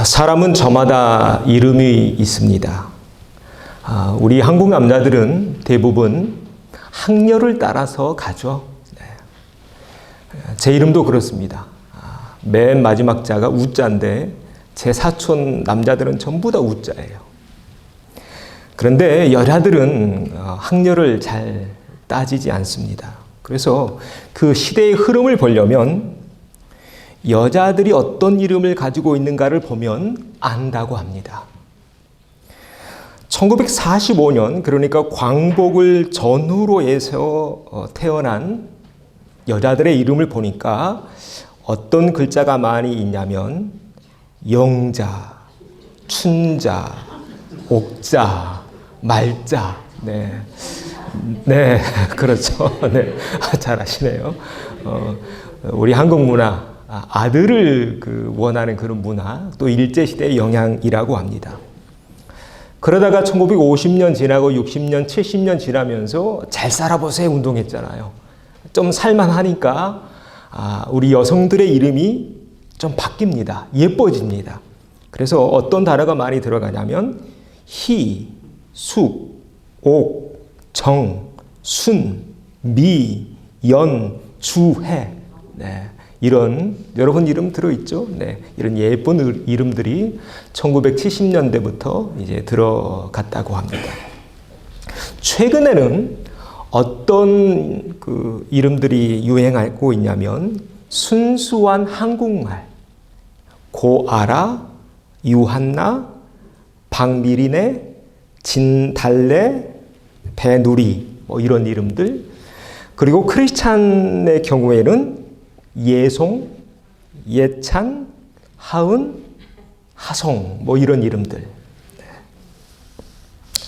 사람은 저마다 이름이 있습니다. 우리 한국 남자들은 대부분 학렬을 따라서 가죠. 제 이름도 그렇습니다. 맨 마지막 자가 우자인데 제 사촌 남자들은 전부 다 우자예요. 그런데 여자들은 학렬을 잘 따지지 않습니다. 그래서 그 시대의 흐름을 보려면 여자들이 어떤 이름을 가지고 있는가를 보면 안다고 합니다. 1945년, 그러니까 광복을 전후로 해서 태어난 여자들의 이름을 보니까 어떤 글자가 많이 있냐면 영자, 춘자, 옥자, 말자. 네, 그렇죠. 네, 잘 아시네요. 우리 한국 문화, 아들을 원하는 그런 문화, 또 일제시대의 영향이라고 합니다. 그러다가 1950년 지나고 60년, 70년 지나면서 잘 살아보세요 운동했잖아요. 좀 살만하니까 우리 여성들의 이름이 좀 바뀝니다. 예뻐집니다. 그래서 어떤 단어가 많이 들어가냐면 희, 숙, 옥, 정, 순, 미, 연, 주, 해. 네. 이런 여러분 이름 들어있죠? 네. 이런 예쁜 이름들이 1970년대부터 이제 들어갔다고 합니다. 최근에는 어떤 이름들이 유행하고 있냐면 순수한 한국말, 고아라, 유한나, 박미리네, 진달래, 배누리 이런 이름들. 그리고 크리스찬의 경우에는 예송, 예찬, 하은, 하송 이런 이름들.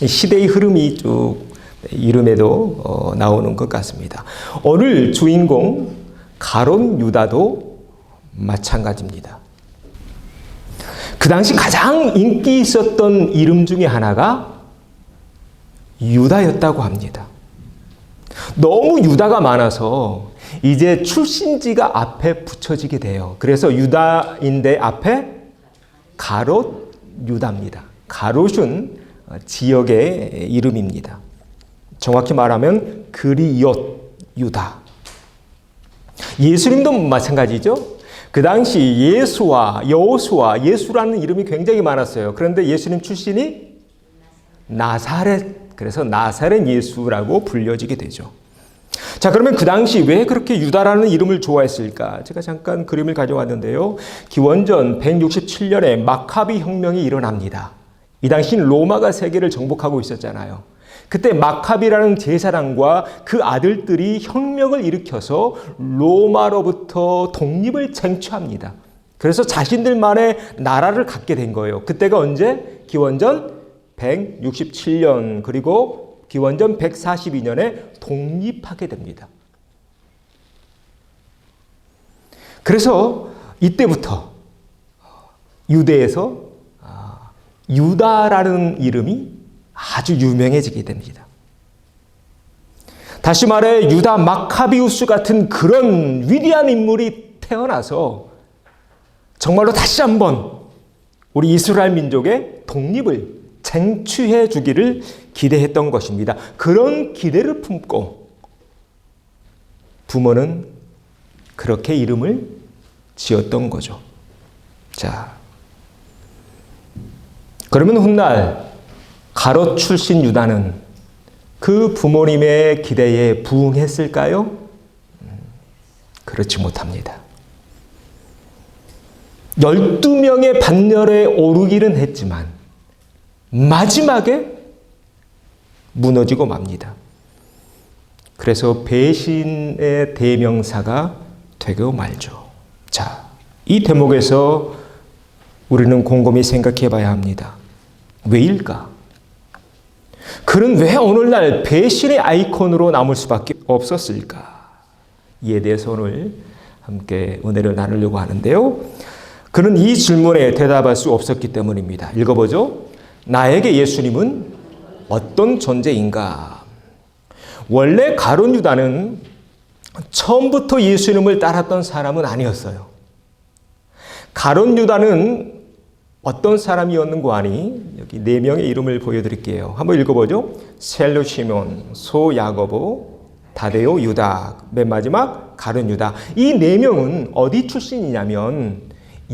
시대의 흐름이 쭉 이름에도 나오는 것 같습니다. 오늘 주인공 가룟 유다도 마찬가지입니다. 그 당시 가장 인기 있었던 이름 중에 하나가 유다였다고 합니다. 너무 유다가 많아서 이제 출신지가 앞에 붙여지게 돼요. 그래서 유다인데 앞에 가롯 유다입니다. 가롯은 지역의 이름입니다. 정확히 말하면 그리옅 유다. 예수님도 마찬가지죠. 그 당시 예수와 여호수아, 예수라는 이름이 굉장히 많았어요. 그런데 예수님 출신이 나사렛, 그래서 나사렛 예수라고 불려지게 되죠. 자, 그러면 그 당시 왜 그렇게 유다라는 이름을 좋아했을까? 제가 잠깐 그림을 가져왔는데요. 기원전 167년에 마카비 혁명이 일어납니다. 이 당시는 로마가 세계를 정복하고 있었잖아요. 그때 마카비라는 제사장과 그 아들들이 혁명을 일으켜서 로마로부터 독립을 쟁취합니다. 그래서 자신들만의 나라를 갖게 된 거예요. 그때가 언제? 기원전 167년, 그리고 기원전 142년에 독립하게 됩니다. 그래서 이때부터 유대에서 유다라는 이름이 아주 유명해지게 됩니다. 다시 말해 유다 마카비우스 같은 그런 위대한 인물이 태어나서 정말로 다시 한번 우리 이스라엘 민족의 독립을 쟁취해 주기를 기대했던 것입니다. 그런 기대를 품고 부모는 그렇게 이름을 지었던 거죠. 자, 그러면 훗날 가롯 출신 유다는 그 부모님의 기대에 부응했을까요? 그렇지 못합니다. 12명의 반열에 오르기는 했지만 마지막에 무너지고 맙니다. 그래서 배신의 대명사가 되고 말죠. 자, 이 대목에서 우리는 곰곰이 생각해 봐야 합니다. 왜일까? 그는 왜 오늘날 배신의 아이콘으로 남을 수밖에 없었을까? 이에 대해서 오늘 함께 은혜를 나누려고 하는데요. 그는 이 질문에 대답할 수 없었기 때문입니다. 읽어보죠. 나에게 예수님은 어떤 존재인가? 원래 가룟 유다는 처음부터 예수님을 따랐던 사람은 아니었어요. 가룟 유다는 어떤 사람이었는고 하니 여기 네 명의 이름을 보여드릴게요. 한번 읽어보죠. 셀로 시몬, 소 야고보, 다데오 유다, 맨 마지막 가룟 유다. 이 네 명은 어디 출신이냐면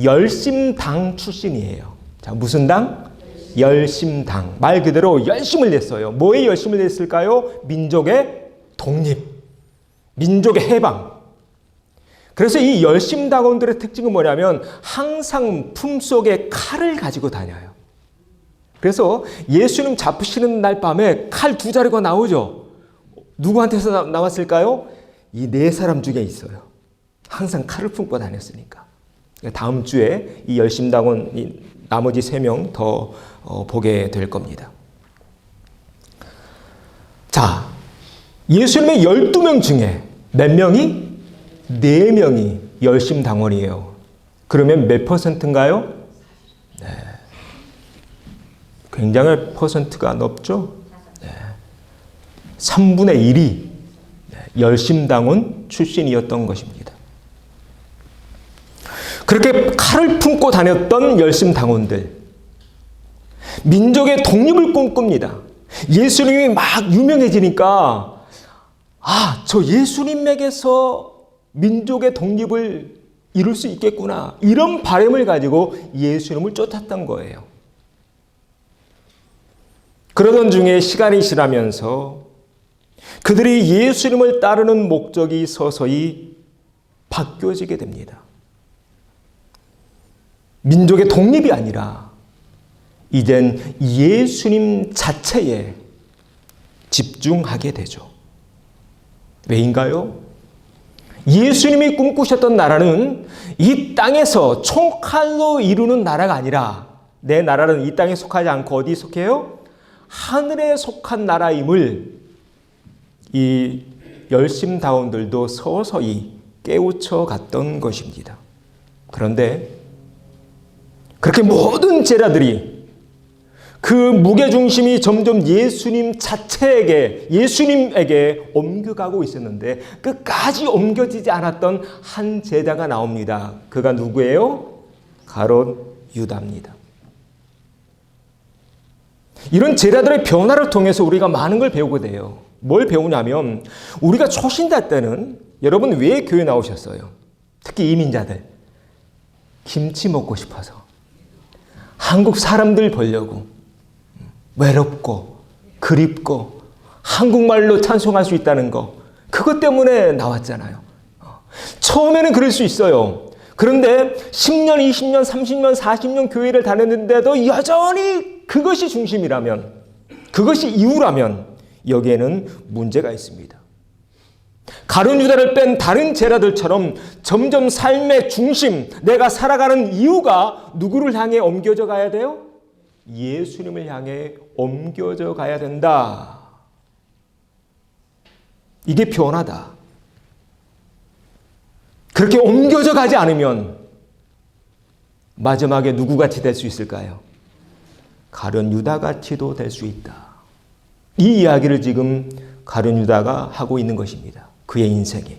열심당 출신이에요. 자, 무슨 당? 열심당. 말 그대로 열심을 냈어요. 뭐에 열심을 냈을까요? 민족의 독립, 민족의 해방. 그래서 이 열심당원들의 특징은 뭐냐면 항상 품속에 칼을 가지고 다녀요. 그래서 예수님 잡히시는 날 밤에 칼 두 자루가 나오죠. 누구한테서 나왔을까요? 이 네 사람 중에 있어요. 항상 칼을 품고 다녔으니까. 다음 주에 이 열심당원 나머지 3명 더 보게 될 겁니다. 자, 예수님의 12명 중에 몇 명이? 4명이 열심당원이에요. 그러면 몇 %인가요? 네. 굉장히 퍼센트가 높죠? 네. 3분의 1이 열심당원 출신이었던 것입니다. 그렇게 칼을 품고 다녔던 열심당원들, 민족의 독립을 꿈꿉니다. 예수님이 막 유명해지니까 저 예수님에게서 민족의 독립을 이룰 수 있겠구나, 이런 바람을 가지고 예수님을 쫓았던 거예요. 그러던 중에 시간이 지나면서 그들이 예수님을 따르는 목적이 서서히 바뀌어지게 됩니다. 민족의 독립이 아니라 이젠 예수님 자체에 집중하게 되죠. 왜인가요? 예수님이 꿈꾸셨던 나라는 이 땅에서 총칼로 이루는 나라가 아니라, 내 나라는 이 땅에 속하지 않고 어디 속해요? 하늘에 속한 나라임을 이 열심당원들도 서서히 깨우쳐 갔던 것입니다. 그런데 그렇게 모든 제자들이 그 무게중심이 점점 예수님 자체에게, 예수님에게 옮겨가고 있었는데 끝까지 옮겨지지 않았던 한 제자가 나옵니다. 그가 누구예요? 가롯 유다입니다. 이런 제자들의 변화를 통해서 우리가 많은 걸 배우게 돼요. 뭘 배우냐면, 우리가 초신자 때는, 여러분 왜 교회 나오셨어요? 특히 이민자들. 김치 먹고 싶어서. 한국 사람들 보려고. 외롭고 그립고 한국말로 찬송할 수 있다는 거, 그것 때문에 나왔잖아요. 처음에는 그럴 수 있어요. 그런데 10년, 20년, 30년, 40년 교회를 다녔는데도 여전히 그것이 중심이라면, 그것이 이유라면 여기에는 문제가 있습니다. 가룟 유다를 뺀 다른 제자들처럼 점점 삶의 중심, 내가 살아가는 이유가 누구를 향해 옮겨져 가야 돼요? 예수님을 향해 옮겨져 가야 된다. 이게 변화다. 그렇게 옮겨져 가지 않으면 마지막에 누구같이 될 수 있을까요? 가룟 유다같이도 될 수 있다. 이 이야기를 지금 가룟 유다가 하고 있는 것입니다. 그의 인생이.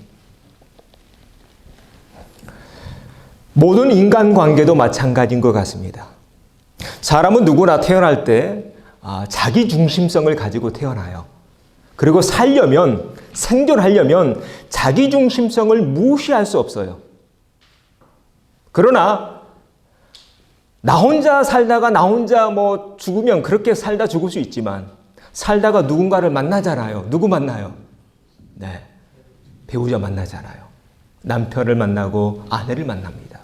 모든 인간관계도 마찬가지인 것 같습니다. 사람은 누구나 태어날 때 자기 중심성을 가지고 태어나요. 그리고 살려면, 생존하려면 자기 중심성을 무시할 수 없어요. 그러나 나 혼자 살다가 나 혼자 죽으면 그렇게 살다 죽을 수 있지만, 살다가 누군가를 만나잖아요. 누구 만나요? 네, 배우자 만나잖아요. 남편을 만나고 아내를 만납니다.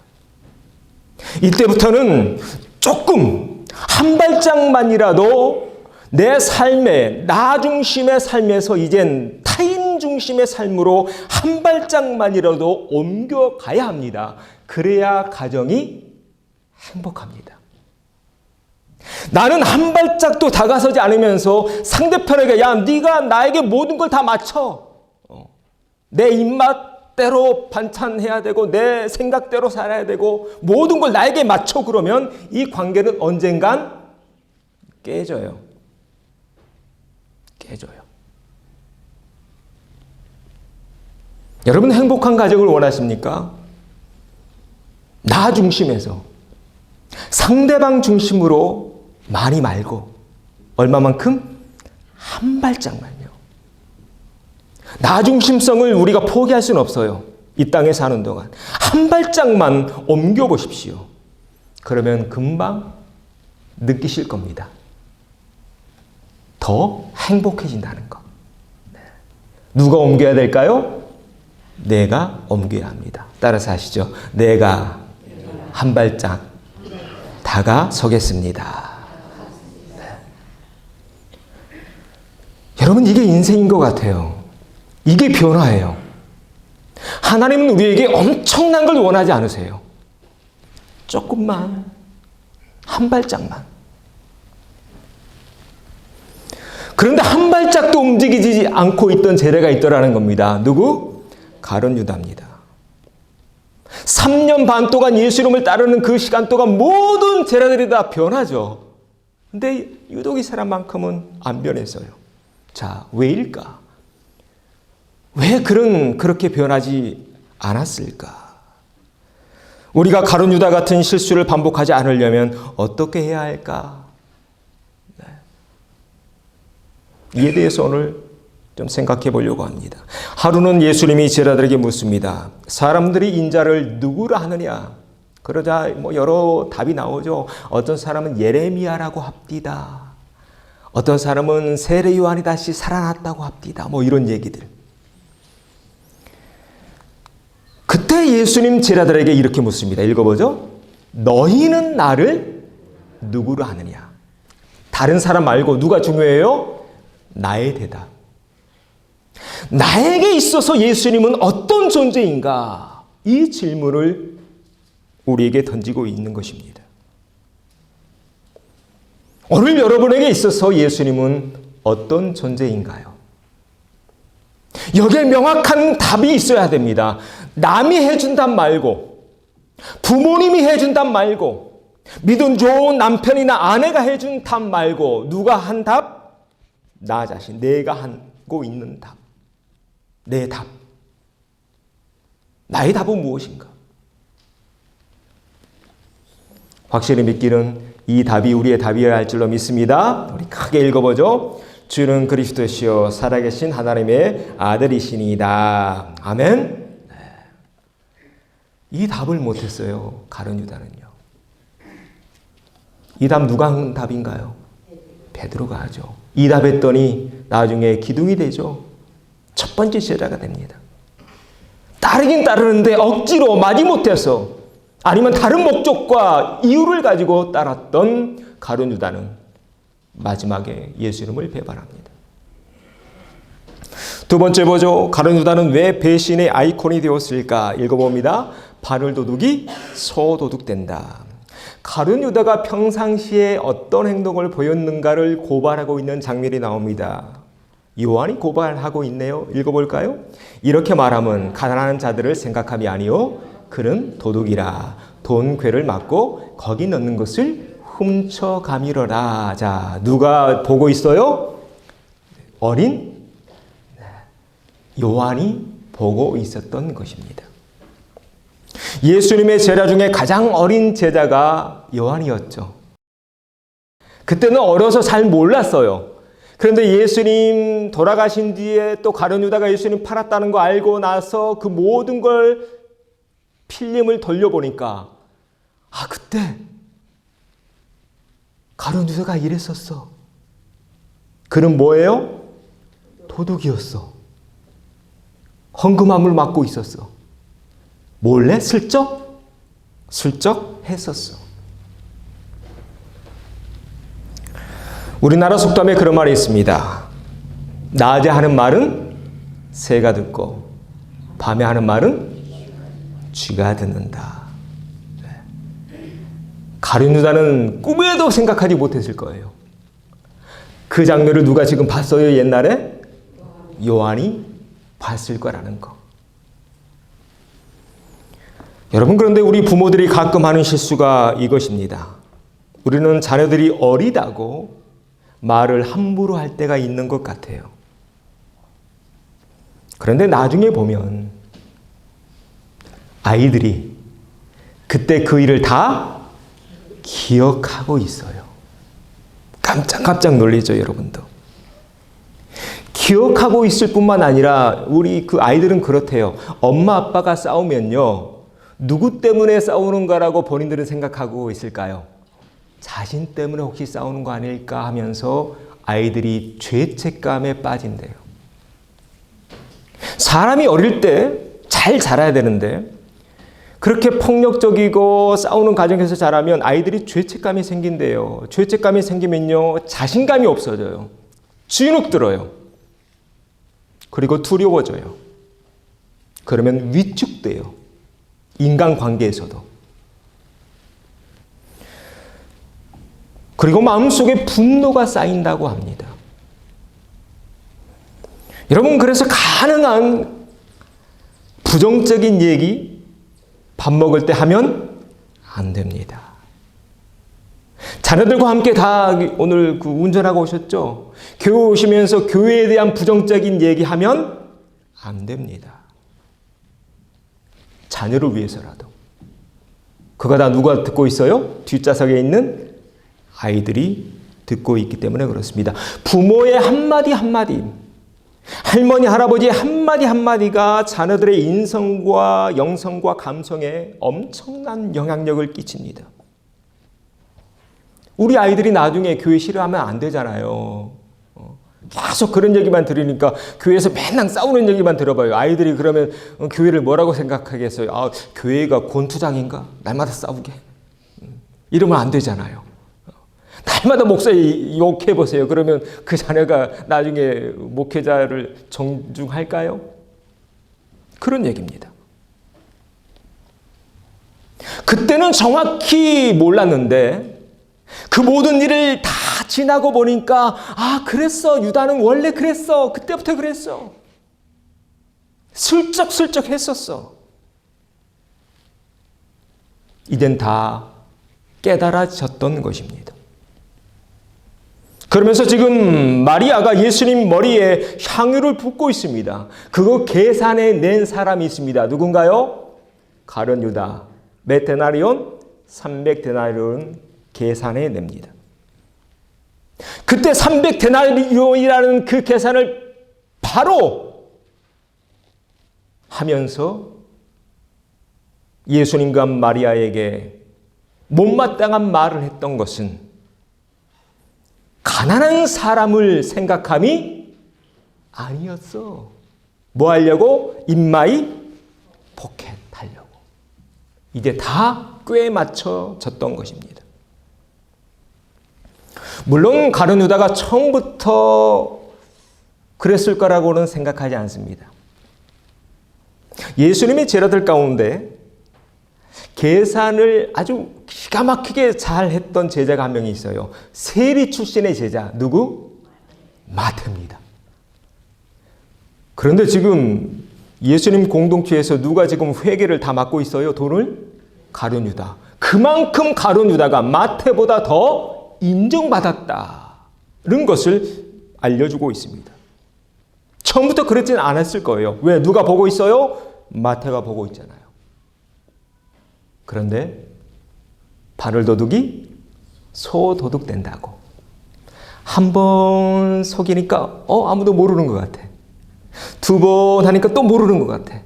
이때부터는 조금 한 발짝만이라도 내 삶에, 나 중심의 삶에서 이젠 타인 중심의 삶으로 한 발짝만이라도 옮겨가야 합니다. 그래야 가정이 행복합니다. 나는 한 발짝도 다가서지 않으면서 상대편에게, 야, 네가 나에게 모든 걸 다 맞춰. 내 입맛대로 반찬해야 되고 내 생각대로 살아야 되고 모든 걸 나에게 맞춰, 그러면 이 관계는 언젠간 깨져요. 깨져요. 여러분 행복한 가정을 원하십니까? 나 중심에서 상대방 중심으로 많이 말고 얼마만큼? 한 발짝만요. 나 중심성을 우리가 포기할 수는 없어요. 이 땅에 사는 동안 한 발짝만 옮겨보십시오. 그러면 금방 느끼실 겁니다. 더 행복해진다는 것. 누가 옮겨야 될까요? 내가 옮겨야 합니다. 따라서 하시죠. 내가 한 발짝 다가서겠습니다. 네. 여러분, 이게 인생인 것 같아요. 이게 변화예요. 하나님은 우리에게 엄청난 걸 원하지 않으세요. 조금만, 한 발짝만. 그런데 한 발짝도 움직이지 않고 있던 제자가 있더라는 겁니다. 누구? 가룟 유다입니다. 3년 반 동안 예수님을 따르는 그 시간 동안 모든 제자들이 다 변하죠. 근데 유독 이 사람만큼은 안 변했어요. 자, 왜일까? 왜 그렇게 변하지 않았을까? 우리가 가룟 유다 같은 실수를 반복하지 않으려면 어떻게 해야 할까? 이에 대해서 오늘 좀 생각해 보려고 합니다. 하루는 예수님이 제자들에게 묻습니다. 사람들이 인자를 누구라 하느냐? 그러자 여러 답이 나오죠. 어떤 사람은 예레미야라고 합디다. 어떤 사람은 세례 요한이 다시 살아났다고 합디다. 이런 얘기들. 그때 예수님 제자들에게 이렇게 묻습니다. 읽어보죠. 너희는 나를 누구로 하느냐? 다른 사람 말고 누가 중요해요? 나의 대답. 나에게 있어서 예수님은 어떤 존재인가? 이 질문을 우리에게 던지고 있는 것입니다. 오늘 여러분에게 있어서 예수님은 어떤 존재인가요? 여기에 명확한 답이 있어야 됩니다. 남이 해준 답 말고, 부모님이 해준 답 말고, 믿음 좋은 남편이나 아내가 해준 답 말고, 누가 한 답? 나 자신, 내가 하고 있는 답. 내 답. 나의 답은 무엇인가? 확실히 믿기는 이 답이 우리의 답이어야 할 줄로 믿습니다. 우리 크게 읽어보죠. 주는 그리스도시요 살아계신 하나님의 아들이시니이다. 아멘. 이 답을 못했어요. 가룟 유다는요. 이 답 누가 한 답인가요? 베드로가 하죠. 이 답했더니 나중에 기둥이 되죠. 첫 번째 제자가 됩니다. 따르긴 따르는데 억지로 마지못해서 아니면 다른 목적과 이유를 가지고 따랐던 가룟 유다는 마지막에 예수님을 배반합니다. 두 번째 보죠. 가룟 유다는 왜 배신의 아이콘이 되었을까? 읽어봅니다. 바늘 도둑이 소도둑된다. 가룟 유다가 평상시에 어떤 행동을 보였는가를 고발하고 있는 장면이 나옵니다. 요한이 고발하고 있네요. 읽어볼까요? 이렇게 말하면 가난한 자들을 생각함이 아니요 그는 도둑이라. 돈 궤를 막고 거기 넣는 것을 훔쳐가미러라. 자, 누가 보고 있어요? 어린 요한이 보고 있었던 것입니다. 예수님의 제자 중에 가장 어린 제자가 요한이었죠. 그때는 어려서 잘 몰랐어요. 그런데 예수님 돌아가신 뒤에 또 가룟 유다가 예수님 팔았다는 거 알고 나서 그 모든 걸 필름을 돌려보니까 그때 가룟 유다가 이랬었어. 그는 뭐예요? 도둑이었어. 헌금함을 맡고 있었어. 몰래 슬쩍 했었어. 우리나라 속담에 그런 말이 있습니다. 낮에 하는 말은 새가 듣고 밤에 하는 말은 쥐가 듣는다. 가룟 유다는 꿈에도 생각하지 못했을 거예요. 그 장면을 누가 지금 봤어요? 옛날에? 요한이 봤을 거라는 거. 여러분, 그런데 우리 부모들이 가끔 하는 실수가 이것입니다. 우리는 자녀들이 어리다고 말을 함부로 할 때가 있는 것 같아요. 그런데 나중에 보면 아이들이 그때 그 일을 다 기억하고 있어요. 깜짝 놀리죠, 여러분도. 기억하고 있을 뿐만 아니라 우리 그 아이들은 그렇대요. 엄마 아빠가 싸우면요, 누구 때문에 싸우는가라고 본인들은 생각하고 있을까요? 자신 때문에 혹시 싸우는 거 아닐까 하면서 아이들이 죄책감에 빠진대요. 사람이 어릴 때 잘 자라야 되는데 그렇게 폭력적이고 싸우는 가정에서 자라면 아이들이 죄책감이 생긴대요. 죄책감이 생기면요, 자신감이 없어져요. 주눅 들어요. 그리고 두려워져요. 그러면 위축돼요. 인간관계에서도. 그리고 마음속에 분노가 쌓인다고 합니다. 여러분, 그래서 가능한 부정적인 얘기 밥 먹을 때 하면 안 됩니다. 자녀들과 함께 다 오늘 그 운전하고 오셨죠? 교회 오시면서 교회에 대한 부정적인 얘기하면 안 됩니다. 자녀를 위해서라도. 그거 다 누가 듣고 있어요? 뒷좌석에 있는 아이들이 듣고 있기 때문에 그렇습니다. 부모의 한마디 한마디, 할머니, 할아버지의 한마디 한마디가 자녀들의 인성과 영성과 감성에 엄청난 영향력을 끼칩니다. 우리 아이들이 나중에 교회 싫어하면 안 되잖아요. 계속 그런 얘기만 들으니까 교회에서 맨날 싸우는 얘기만 들어봐요. 아이들이 그러면 교회를 뭐라고 생각하겠어요? 아, 교회가 권투장인가? 날마다 싸우게. 이러면 안 되잖아요. 날마다 목사 욕해보세요. 그러면 그 자녀가 나중에 목회자를 정중할까요? 그런 얘기입니다. 그때는 정확히 몰랐는데 그 모든 일을 다 지나고 보니까 아, 그랬어. 유다는 원래 그랬어. 그때부터 그랬어. 슬쩍슬쩍 했었어. 이젠 다 깨달아졌던 것입니다. 그러면서 지금 마리아가 예수님 머리에 향유를 붓고 있습니다. 그거 계산해 낸 사람이 있습니다. 누군가요? 가룟 유다. 몇 데나리온? 300데나리온 계산해 냅니다. 그때 300데나리온이라는 그 계산을 바로 하면서 예수님과 마리아에게 못마땅한 말을 했던 것은 가난한 사람을 생각함이 아니었어. 뭐 하려고? 입마이 포켓하려고. 이제 다 꽤 맞춰졌던 것입니다. 물론 가룟 유다가 처음부터 그랬을 거라고는 생각하지 않습니다. 예수님의 제자들 가운데 계산을 아주 기가 막히게 잘 했던 제자가 한 명이 있어요. 세리 출신의 제자. 누구? 마태입니다. 그런데 지금 예수님 공동체에서 누가 지금 회계를 다 맡고 있어요? 돈을? 가룟 유다. 그만큼 가룟 유다가 마태보다 더 인정받았다는 것을 알려주고 있습니다. 처음부터 그랬지는 않았을 거예요. 왜? 누가 보고 있어요? 마태가 보고 있잖아요. 그런데 바늘 도둑이 소 도둑 된다고. 한 번 속이니까 아무도 모르는 것 같아. 두 번 하니까 또 모르는 것 같아.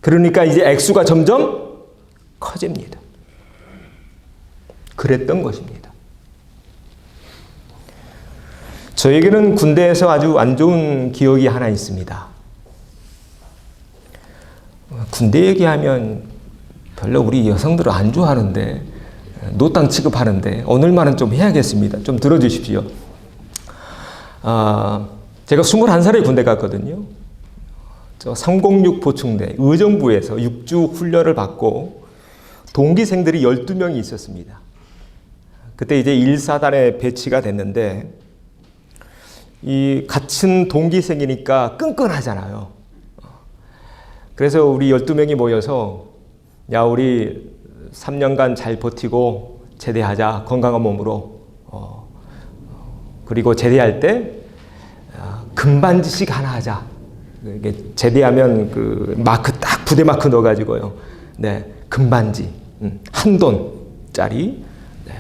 그러니까 이제 액수가 점점 커집니다. 그랬던 것입니다. 저에게는 군대에서 아주 안 좋은 기억이 하나 있습니다. 군대 얘기하면 별로 우리 여성들은 안 좋아하는데, 노땅 취급하는데 오늘만은 좀 해야겠습니다. 좀 들어주십시오. 제가 21살에 군대 갔거든요. 저 306 보충대 의정부에서 6주 훈련을 받고 동기생들이 12명이 있었습니다. 그때 이제 1사단에 배치가 됐는데 이 같은 동기생이니까 끈끈하잖아요. 그래서 우리 12명이 모여서 야, 우리 3년간 잘 버티고 제대하자. 건강한 몸으로. 그리고 제대할 때 금반지씩 하나 하자. 이게 제대하면 그 마크 딱 부대 마크 넣어가지고요. 네, 금반지 $1 네,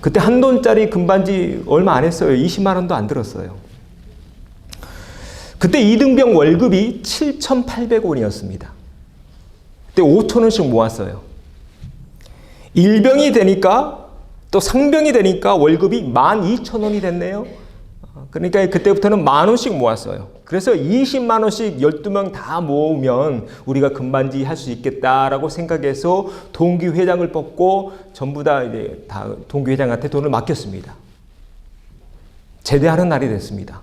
그때 한 돈짜리 금반지 얼마 안 했어요. 20만 원도 안 들었어요. 그때 이등병 월급이 7,800원이었습니다. 그때 5천 원씩 모았어요. 일병이 되니까 또 상병이 되니까 월급이 12,000원이 됐네요. 그러니까 그때부터는 10,000원씩 모았어요. 그래서 20만 원씩 12명 다 모으면 우리가 금반지 할 수 있겠다라고 생각해서 동기회장을 뽑고 전부 다 이제 다 동기회장한테 돈을 맡겼습니다. 제대하는 날이 됐습니다.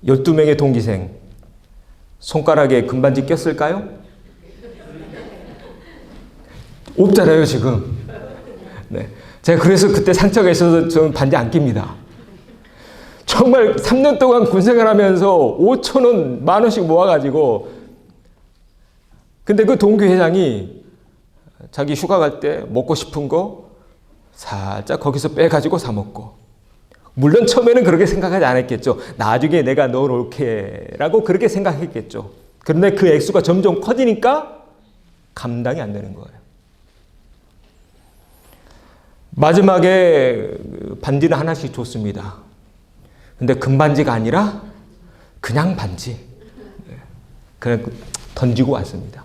12명의 동기생 손가락에 금반지 꼈을까요? 없잖아요, 지금. 네. 제가 그래서 그때 상처가 있어서 저는 반지 안 낍니다. 정말 3년 동안 군생활 하면서 5,000원, 10,000원씩 모아가지고, 근데 그 동기회장이 자기 휴가 갈 때 먹고 싶은 거 살짝 거기서 빼가지고 사 먹고, 물론 처음에는 그렇게 생각하지 않았겠죠. 나중에 내가 넣어놓을게 라고 그렇게 생각했겠죠. 그런데 그 액수가 점점 커지니까 감당이 안 되는 거예요. 마지막에 반지는 하나씩 줬습니다. 근데 금반지가 아니라 그냥 반지. 그냥 던지고 왔습니다.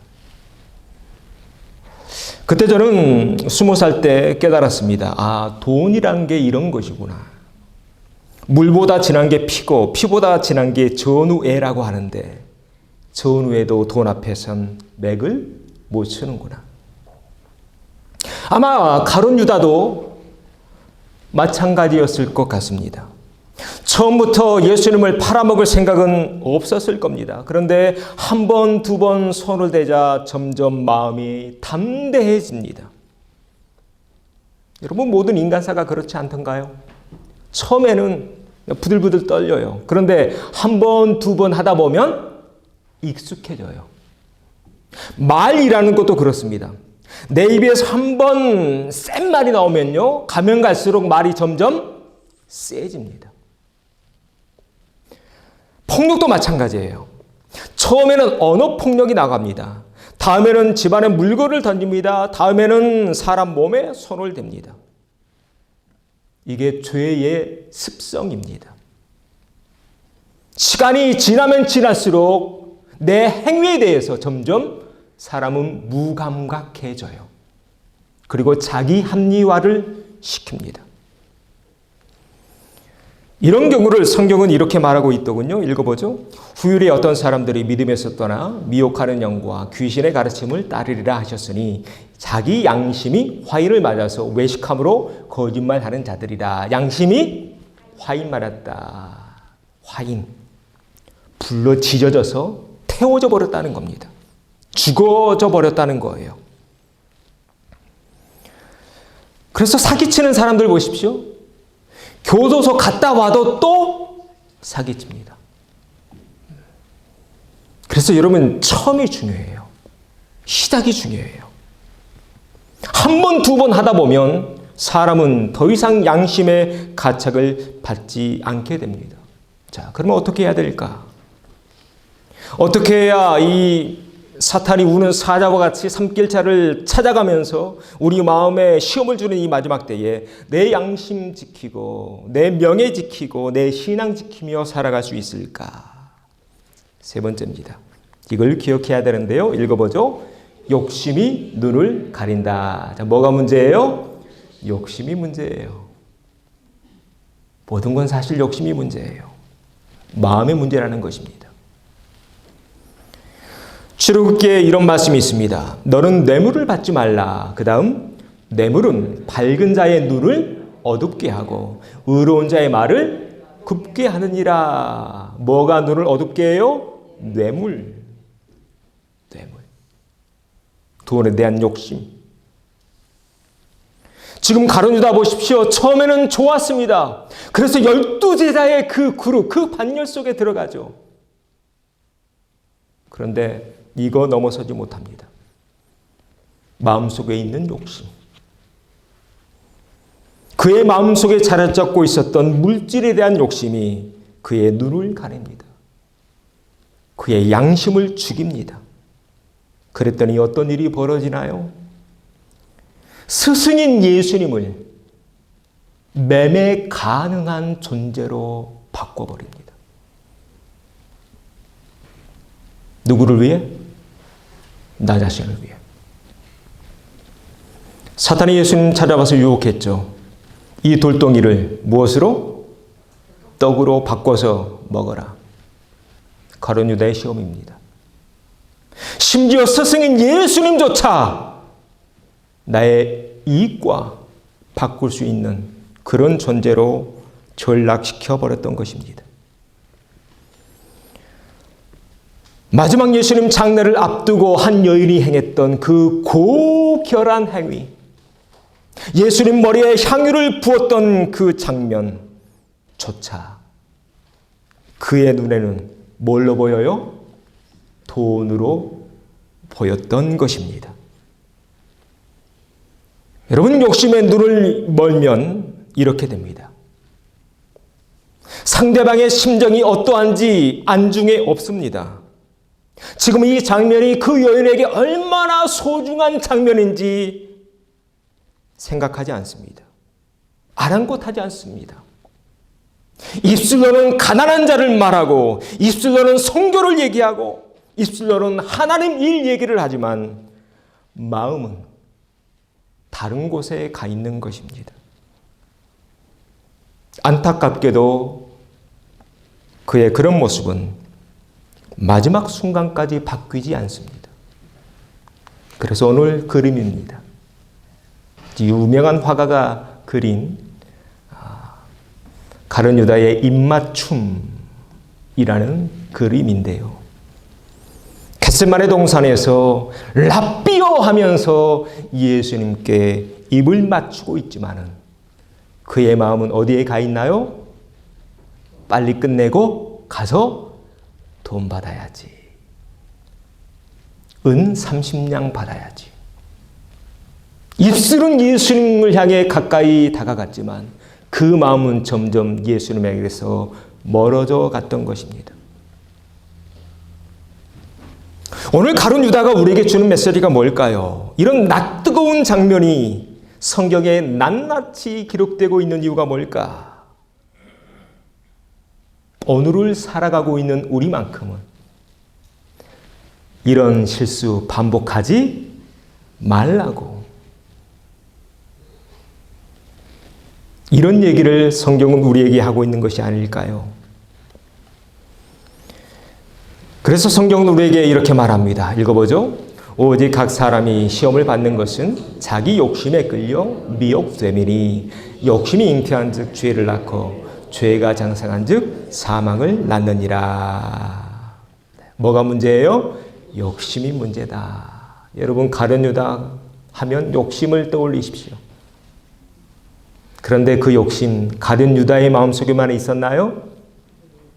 그때 저는 20살 때 깨달았습니다. 아, 돈이란 게 이런 것이구나. 물보다 진한 게 피고 피보다 진한 게 전우애라고 하는데 전우애도 돈 앞에선 맥을 못 치는구나. 아마 가룟 유다도 마찬가지였을 것 같습니다. 처음부터 예수님을 팔아먹을 생각은 없었을 겁니다. 그런데 한 번, 두 번 손을 대자 점점 마음이 담대해집니다. 여러분, 모든 인간사가 그렇지 않던가요? 처음에는 부들부들 떨려요. 그런데 한 번, 두 번 하다 보면 익숙해져요. 말이라는 것도 그렇습니다. 내 입에서 한 번 센 말이 나오면요, 가면 갈수록 말이 점점 세집니다. 폭력도 마찬가지예요. 처음에는 언어 폭력이 나갑니다. 다음에는 집안에 물건을 던집니다. 다음에는 사람 몸에 손을 댑니다. 이게 죄의 습성입니다. 시간이 지나면 지날수록 내 행위에 대해서 점점 사람은 무감각해져요. 그리고 자기 합리화를 시킵니다. 이런 경우를 성경은 이렇게 말하고 있더군요. 읽어보죠. 후일에 어떤 사람들이 믿음에서 떠나 미혹하는 영과 귀신의 가르침을 따르리라 하셨으니 자기 양심이 화인을 맞아서 외식함으로 거짓말하는 자들이라. 양심이 화인 맞았다. 화인. 불로 지져져서 태워져 버렸다는 겁니다. 죽어져 버렸다는 거예요. 그래서 사기치는 사람들 보십시오. 교도소 갔다 와도 또 사기칩니다. 그래서 여러분, 처음이 중요해요. 시작이 중요해요. 한 번, 두 번 하다 보면 사람은 더 이상 양심의 가책을 받지 않게 됩니다. 자, 그러면 어떻게 해야 될까? 어떻게 해야 이 사탄이 우는 사자와 같이 삼킬차를 찾아가면서 우리 마음에 시험을 주는 이 마지막 때에 내 양심 지키고 내 명예 지키고 내 신앙 지키며 살아갈 수 있을까? 세 번째입니다. 이걸 기억해야 되는데요. 읽어보죠. 욕심이 눈을 가린다. 자, 뭐가 문제예요? 욕심이 문제예요. 모든 건 사실 욕심이 문제예요. 마음의 문제라는 것입니다. 출애굽기에 이런 말씀이 있습니다. 너는 뇌물을 받지 말라. 그 다음, 뇌물은 밝은 자의 눈을 어둡게 하고 의로운 자의 말을 굽게 하느니라. 뭐가 눈을 어둡게 해요? 뇌물. 돈에 대한 욕심. 지금 가룟 유다 보십시오. 처음에는 좋았습니다. 그래서 12제자의 그 그룹, 그 반열 속에 들어가죠. 그런데 이거 넘어서지 못합니다. 마음속에 있는 욕심. 그의 마음속에 자리 잡고 있었던 물질에 대한 욕심이 그의 눈을 가립니다. 그의 양심을 죽입니다. 그랬더니 어떤 일이 벌어지나요? 스승인 예수님을 매매 가능한 존재로 바꿔버립니다. 누구를 위해? 나 자신을 위해. 사탄이 예수님 찾아와서 유혹했죠. 이 돌덩이를 무엇으로? 떡으로 바꿔서 먹어라. 가룟 유다의 시험입니다. 심지어 스승인 예수님조차 나의 이익과 바꿀 수 있는 그런 존재로 전락시켜 버렸던 것입니다. 마지막 예수님 장례를 앞두고 한 여인이 행했던 그 고결한 행위, 예수님 머리에 향유를 부었던 그 장면조차 그의 눈에는 뭘로 보여요? 돈으로 보였던 것입니다. 여러분, 욕심에 눈을 멀면 이렇게 됩니다. 상대방의 심정이 어떠한지 안중에 없습니다. 지금 이 장면이 그 여인에게 얼마나 소중한 장면인지 생각하지 않습니다. 아랑곳하지 않습니다. 입술로는 가난한 자를 말하고, 입술로는 성교를 얘기하고, 입술로는 하나님 일 얘기를 하지만 마음은 다른 곳에 가 있는 것입니다. 안타깝게도 그의 그런 모습은 마지막 순간까지 바뀌지 않습니다. 그래서 오늘 그림입니다. 유명한 화가가 그린 가룟 유다의 입맞춤이라는 그림인데요. 겟세마네 동산에서 랍비어 하면서 예수님께 입을 맞추고 있지만은 그의 마음은 어디에 가 있나요? 빨리 끝내고 가서 돈 받아야지. 은 30냥 받아야지. 입술은 예수님을 향해 가까이 다가갔지만 그 마음은 점점 예수님에게서 멀어져 갔던 것입니다. 오늘 가룟 유다가 우리에게 주는 메시지가 뭘까요? 이런 낯뜨거운 장면이 성경에 낱낱이 기록되고 있는 이유가 뭘까? 오늘을 살아가고 있는 우리만큼은 이런 실수 반복하지 말라고, 이런 얘기를 성경은 우리에게 하고 있는 것이 아닐까요? 그래서 성경은 우리에게 이렇게 말합니다. 읽어보죠. 오직 각 사람이 시험을 받는 것은 자기 욕심에 끌려 미혹됨이니 욕심이 잉태한 즉 죄를 낳고 죄가 장성한 즉 사망을 낳느니라. 뭐가 문제예요? 욕심이 문제다. 여러분, 가룟 유다 하면 욕심을 떠올리십시오. 그런데 그 욕심 가룟 유다의 마음속에만 있었나요?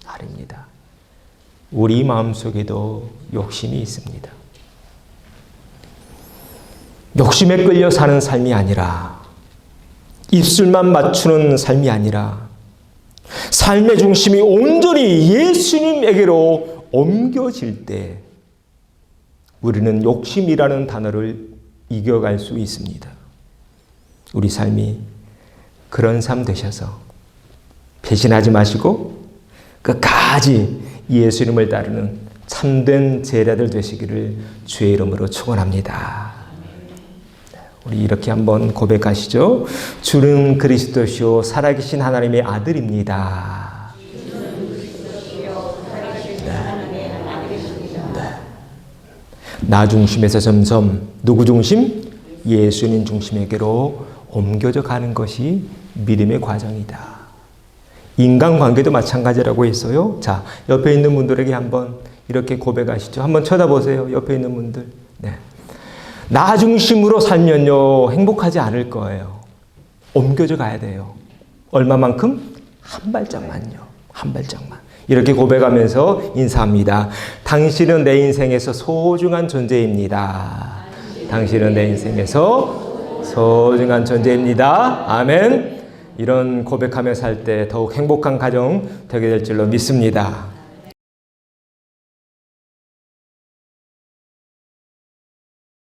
아닙니다. 우리 마음속에도 욕심이 있습니다. 욕심에 끌려 사는 삶이 아니라, 입술만 맞추는 삶이 아니라 삶의 중심이 온전히 예수님에게로 옮겨질 때 우리는 욕심이라는 단어를 이겨갈 수 있습니다. 우리 삶이 그런 삶 되셔서 배신하지 마시고 끝까지 예수님을 따르는 참된 제자들 되시기를 주의 이름으로 축원합니다. 우리 이렇게 한번 고백하시죠. 주는 그리스도시요 살아계신 하나님의 아들입니다. 나 중심에서 점점 누구 중심? 예수님 중심에게로 옮겨져 가는 것이 믿음의 과정이다. 인간관계도 마찬가지라고 했어요. 자, 옆에 있는 분들에게 한번 이렇게 고백하시죠. 한번 쳐다보세요. 옆에 있는 분들. 네. 나 중심으로 살면요 행복하지 않을 거예요. 옮겨져 가야 돼요. 얼마만큼? 한 발짝만요. 한 발짝만. 이렇게 고백하면서 인사합니다. 당신은 내 인생에서 소중한 존재입니다. 당신은 내 인생에서 소중한 존재입니다. 아멘. 이런 고백하며 살 때 더욱 행복한 가정 되게 될 줄로 믿습니다.